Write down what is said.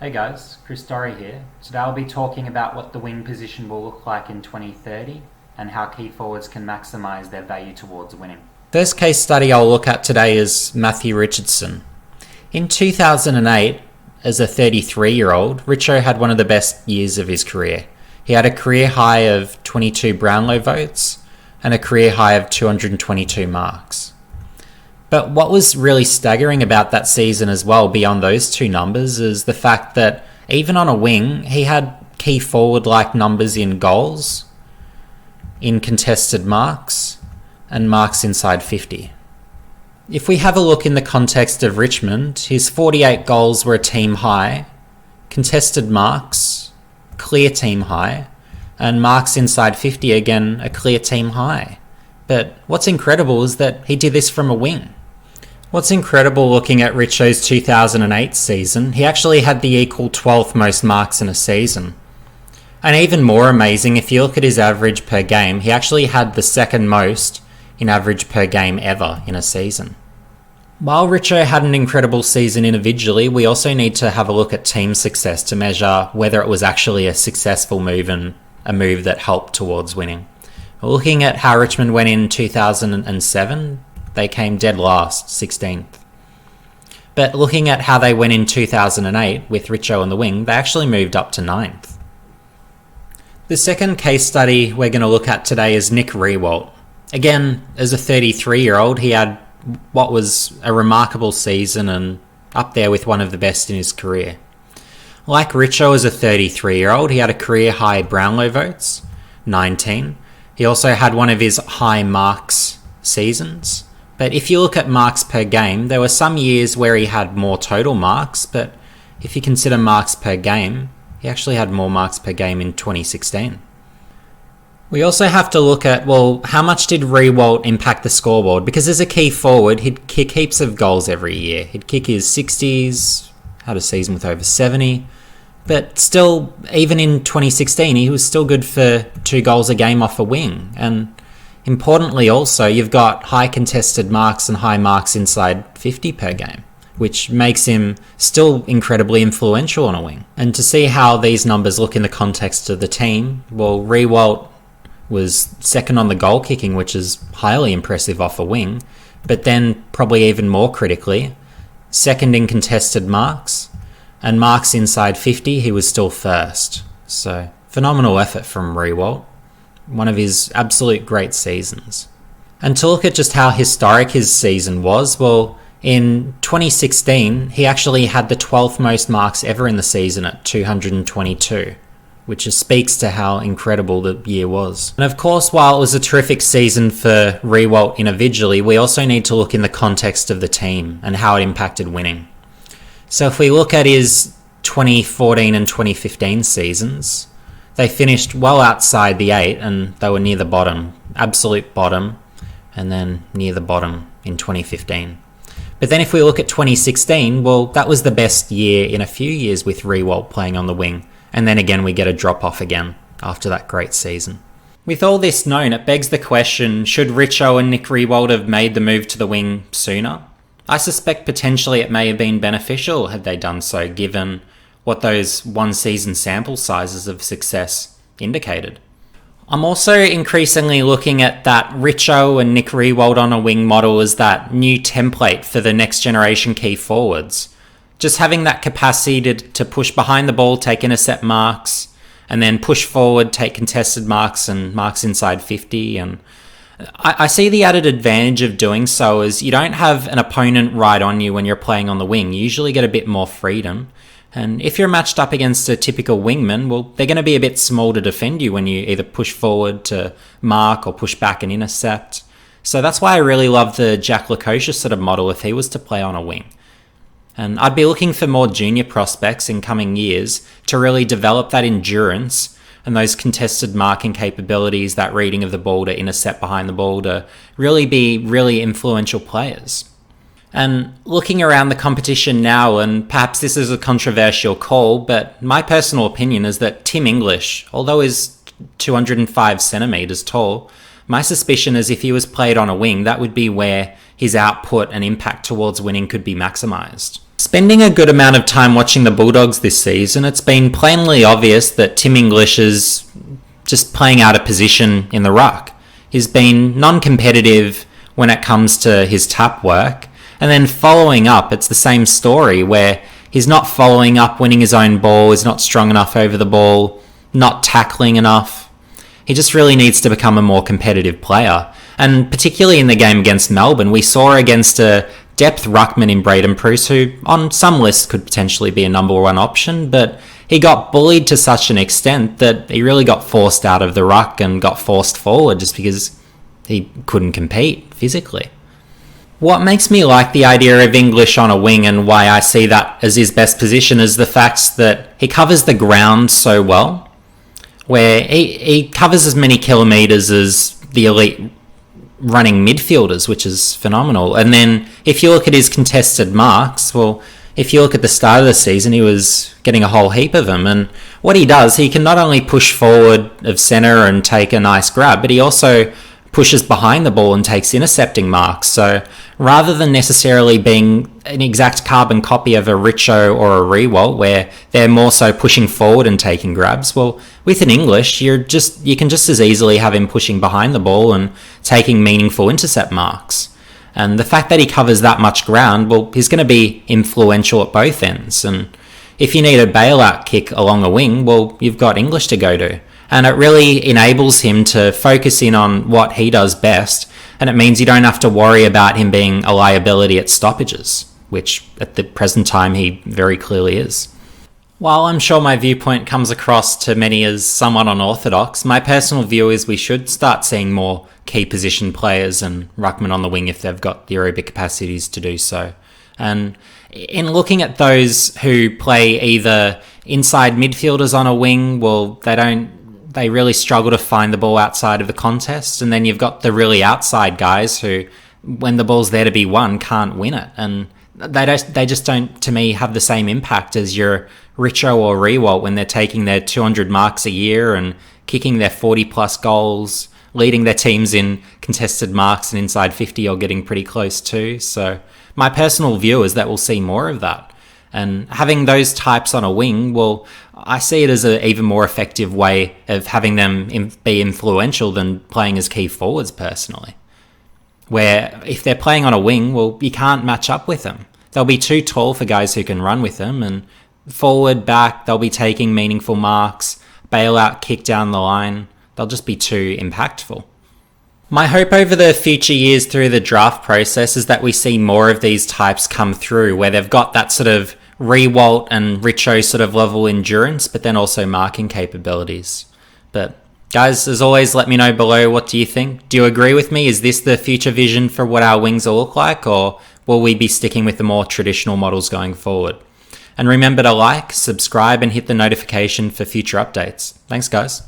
Hey guys, Chris Dorry here. Today I'll be talking about what the wing position will look like in 2030 and how key forwards can maximise their value towards winning. First case study I'll look at today is Matthew Richardson. In 2008, as a 33-year-old, Richo had one of the best years of his career. He had a career high of 22 Brownlow votes and a career high of 222 marks. But what was really staggering about that season as well, beyond those two numbers, is the fact that even on a wing, he had key forward-like numbers in goals, in contested marks, and marks inside 50. If we have a look in the context of Richmond, his 48 goals were a team high, contested marks, clear team high, and marks inside 50 again, a clear team high. But what's incredible is that he did this from a wing. What's incredible looking at Richo's 2008 season, he actually had the equal 12th most marks in a season. And even more amazing, if you look at his average per game, he actually had the second most in average per game ever in a season. While Richo had an incredible season individually, we also need to have a look at team success to measure whether it was actually a successful move and a move that helped towards winning. Looking at how Richmond went in 2007, they came dead last, 16th. But looking at how they went in 2008 with Richo on the wing, they actually moved up to 9th. The second case study we're going to look at today is Nick Riewoldt. Again, as a 33-year-old, he had what was a remarkable season and up there with one of the best in his career. Like Richo as a 33-year-old, he had a career high Brownlow votes, 19. He also had one of his high marks seasons. But if you look at marks per game, there were some years where he had more total marks, but if you consider marks per game, he actually had more marks per game in 2016. We also have to look at, well, how much did Riewoldt impact the scoreboard? Because as a key forward, he'd kick heaps of goals every year. He'd kick his 60s, had a season with over 70, but still, even in 2016, he was still good for 2 goals a game off a wing. And importantly also, you've got high contested marks and high marks inside 50 per game, which makes him still incredibly influential on a wing. And to see how these numbers look in the context of the team, well, Riewoldt was second on the goal kicking, which is highly impressive off a wing, but then probably even more critically, second in contested marks, and marks inside 50, he was still first. So, phenomenal effort from Riewoldt. One of his absolute great seasons. And to look at just how historic his season was, well, in 2016, he actually had the 12th most marks ever in the season at 222, which just speaks to how incredible the year was. And of course, while it was a terrific season for Riewoldt individually, we also need to look in the context of the team and how it impacted winning. So if we look at his 2014 and 2015 seasons, they finished well outside the 8 and they were near the bottom, absolute bottom, and then near the bottom in 2015. But then if we look at 2016, well, that was the best year in a few years with Riewoldt playing on the wing. And then again, we get a drop off again after that great season. With all this known, it begs the question, should Richo and Nick Riewoldt have made the move to the wing sooner? I suspect potentially it may have been beneficial had they done so, given what those one-season sample sizes of success indicated. I'm also increasingly looking at that Richo and Nick Riewoldt on a wing model as that new template for the next generation key forwards. Just having that capacity to push behind the ball, take intercept marks, and then push forward, take contested marks and marks inside 50. And I see the added advantage of doing so is you don't have an opponent right on you when you're playing on the wing. You usually get a bit more freedom. And if you're matched up against a typical wingman, well, they're going to be a bit small to defend you when you either push forward to mark or push back and intercept. So that's why I really love the Jack Lukosius sort of model if he was to play on a wing. And I'd be looking for more junior prospects in coming years to really develop that endurance and those contested marking capabilities, that reading of the ball to intercept behind the ball to really be really influential players. And looking around the competition now, and perhaps this is a controversial call, but my personal opinion is that Tim English, although he's 205 centimetres tall, my suspicion is if he was played on a wing, that would be where his output and impact towards winning could be maximised. Spending a good amount of time watching the Bulldogs this season, it's been plainly obvious that Tim English is just playing out of position in the ruck. He's been non-competitive when it comes to his tap work, and then following up, it's the same story where he's not following up, winning his own ball, is not strong enough over the ball, not tackling enough. He just really needs to become a more competitive player. And particularly in the game against Melbourne, we saw against a depth ruckman in Braden Preuss, who on some lists could potentially be a number one option, but he got bullied to such an extent that he really got forced out of the ruck and got forced forward just because he couldn't compete physically. What makes me like the idea of English on a wing and why I see that as his best position is the fact that he covers the ground so well, where he covers as many kilometres as the elite running midfielders, which is phenomenal. And then if you look at his contested marks, well, if you look at the start of the season, he was getting a whole heap of them. And what he does, he can not only push forward of centre and take a nice grab, but he also pushes behind the ball and takes intercepting marks. So rather than necessarily being an exact carbon copy of a Richo or a Rewalt, where they're more so pushing forward and taking grabs, well, with an English, you can just as easily have him pushing behind the ball and taking meaningful intercept marks. And the fact that he covers that much ground, well, he's going to be influential at both ends. And if you need a bailout kick along a wing, well, you've got English to go to. And it really enables him to focus in on what he does best, and it means you don't have to worry about him being a liability at stoppages, which at the present time he very clearly is. While I'm sure my viewpoint comes across to many as somewhat unorthodox, my personal view is we should start seeing more key position players and ruckmen on the wing if they've got the aerobic capacities to do so. And in looking at those who play either inside midfielders on a wing, well, they really struggle to find the ball outside of the contest. And then you've got the really outside guys who, when the ball's there to be won, can't win it. And they just don't, to me, have the same impact as your Richo or Rewalt when they're taking their 200 marks a year and kicking their 40 plus goals, leading their teams in contested marks and inside 50 or getting pretty close too. So my personal view is that we'll see more of that. And having those types on a wing, well, I see it as an even more effective way of having them be influential than playing as key forwards personally. Where if they're playing on a wing, well, you can't match up with them. They'll be too tall for guys who can run with them, and forward, back, they'll be taking meaningful marks, bailout kick down the line. They'll just be too impactful. My hope over the future years through the draft process is that we see more of these types come through, where they've got that sort of Rewalt and Richo sort of level endurance, but then also marking capabilities. But guys, as always, let me know below, what do you think? Do you agree with me? Is this the future vision for what our wings will look like, or will we be sticking with the more traditional models going forward? And remember to like, subscribe, and hit the notification for future updates. Thanks, guys.